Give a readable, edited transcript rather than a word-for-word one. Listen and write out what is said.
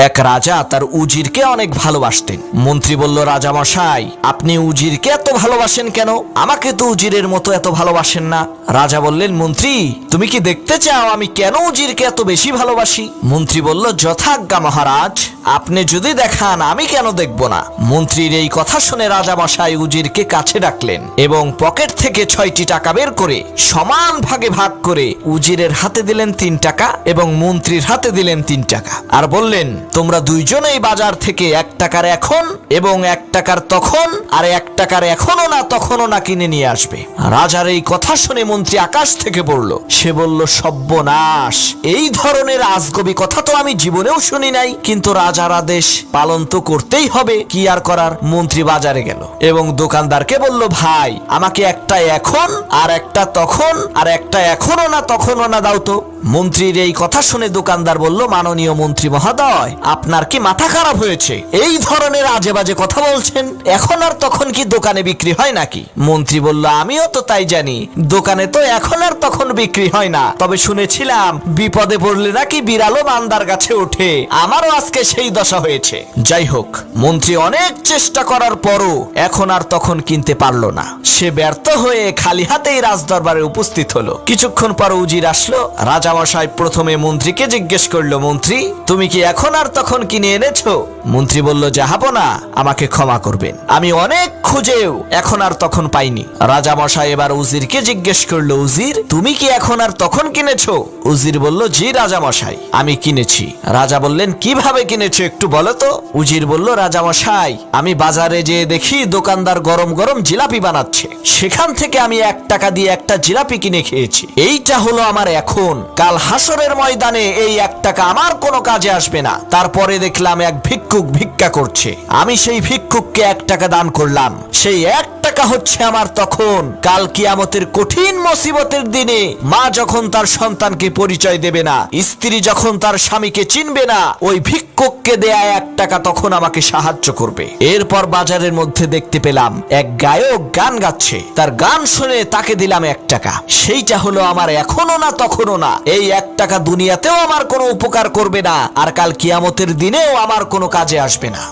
এক রাজা তার উজিরকে অনেক ভালোবাসতেন। মন্ত্রী বলল, রাজা মশাই, আপনি উজিরকে এত ভালোবাসেন কেন? আমাকে তো উজিরের মতো এত ভালোবাসেন না। রাজা বললেন, মন্ত্রী, তুমি কি দেখতে চাও আমি কেন উজিরকে এত বেশি ভালোবাসি? মন্ত্রী বলল, যথাজ্ঞা মহারাজ, আপনি যদি দেখান আমি কেন দেখব না। মন্ত্রীর এই কথা শুনে রাজা মশাই উজিরকে কাছে ডাকলেন এবং পকেট থেকে 6টি টাকা বের করে সমান ভাগে ভাগ করে উজিরের হাতে দিলেন 3 টাকা এবং মন্ত্রীর হাতে দিলেন 3 টাকা, আর বললেন, তোমরা দুইজনেই বাজার থেকে 1 টাকার এখন এবং 1 টাকার তখন আর 1 টাকার এখনো না তখনও না কিনে নিয়ে আসবে। রাজার এই কথা শুনে মন্ত্রী আকাশ থেকে পড়ল। সে বলল, সর্বনাশ, এই ধরনের আজগবি কথা তো আমি জীবনেও শুনি নাই, কিন্তু রাজার আদেশ পালন তো করতেই হবে, কি আর করার। মন্ত্রী বাজারে গেল এবং দোকানদারকে বলল, ভাই, আমাকে একটা এখন আর একটা তখন আর একটা এখনো না তখনও না দাও তো। মন্ত্রীর এই কথা শুনে দোকানদার বলল, মাননীয় মন্ত্রী মহোদয়, আপনার কি মাথা খারাপ হয়েছে? এই ধরনের আজে বাজে কথা বলছেন। এখন আর তখন কি দোকানে বিক্রি হয় নাকি? মন্ত্রী বলল, আমিও তো তাই জানি, দোকানে তো এখন আর তখন বিক্রি হয় না, তবে শুনেছিলাম বিপদে পড়লে নাকি বিড়ালও বান্দার গাছে ওঠে। আমারও আজকে সেই দশা হয়েছে। যাই হোক, মন্ত্রী অনেক চেষ্টা করার পরও এখন আর তখন কিনতে পারলো না। সে ব্যর্থ হয়ে খালি হাতেই রাজদরবারে উপস্থিত হলো। কিছুক্ষণ পর উজির আসলো। রাজা মশাই প্রথমে মন্ত্রীকে জিজ্ঞেস করলো, মন্ত্রী, তুমি কি এখন আর তখন কিনে এনেছো? মন্ত্রী বলল, জাহাপনা, আমাকে ক্ষমা করবেন, আমি অনেক খুঁজেও এখন আর তখন পাইনি। রাজা মশাই এবার উজিরকে জিজ্ঞেস করলো, উজির, তুমি কি এখন আর তখন কিনেছো? উজির বলল, জি রাজা মশাই, আমি কিনেছি। রাজা বললেন, কিভাবে কিনেছো একটু বলো তো। উজির বলল, রাজা মশাই, আমি বাজারে যেয়ে দেখি দোকানদার গরম গরম জিলাপি বানাচ্ছে, সেখান থেকে আমি 1 টাকা দিয়ে একটা জিলাপি কিনে খেয়েছি। এইটা হলো আমার এখন। কাল হাসরের ময়দানে এই 1 টাকা আমার কোনো কাজে আসবে না। তারপরে দেখলাম এক ভিক্ষুক ভিক্ষা করছে, আমি সেই ভিক্ষুককে 1 টাকা দান করলাম। সেই 1 টাকা হচ্ছে আমার তখন। কাল কিয়ামতের কঠিন মুসিবতের দিনে মা যখন তার সন্তানকে পরিচয় দেবে না, স্ত্রী যখন তার স্বামীকে চিনবে না, ওই ভিক্ষুককে দেয়া 1 টাকা তখন আমাকে সাহায্য করবে। এরপর বাজারের মধ্যে দেখতে পেলাম এক গায়ক গান গাচ্ছে, তার গান শুনে তাকে দিলাম 1 টাকা। সেইটা হলো আমার এখনো না তখনও না। এই 1 টাকা দুনিয়াতেও আমার কোনো উপকার করবে না, আর কাল কিয়ামতের দিনেও আমার কোনো কাজে আসবে না।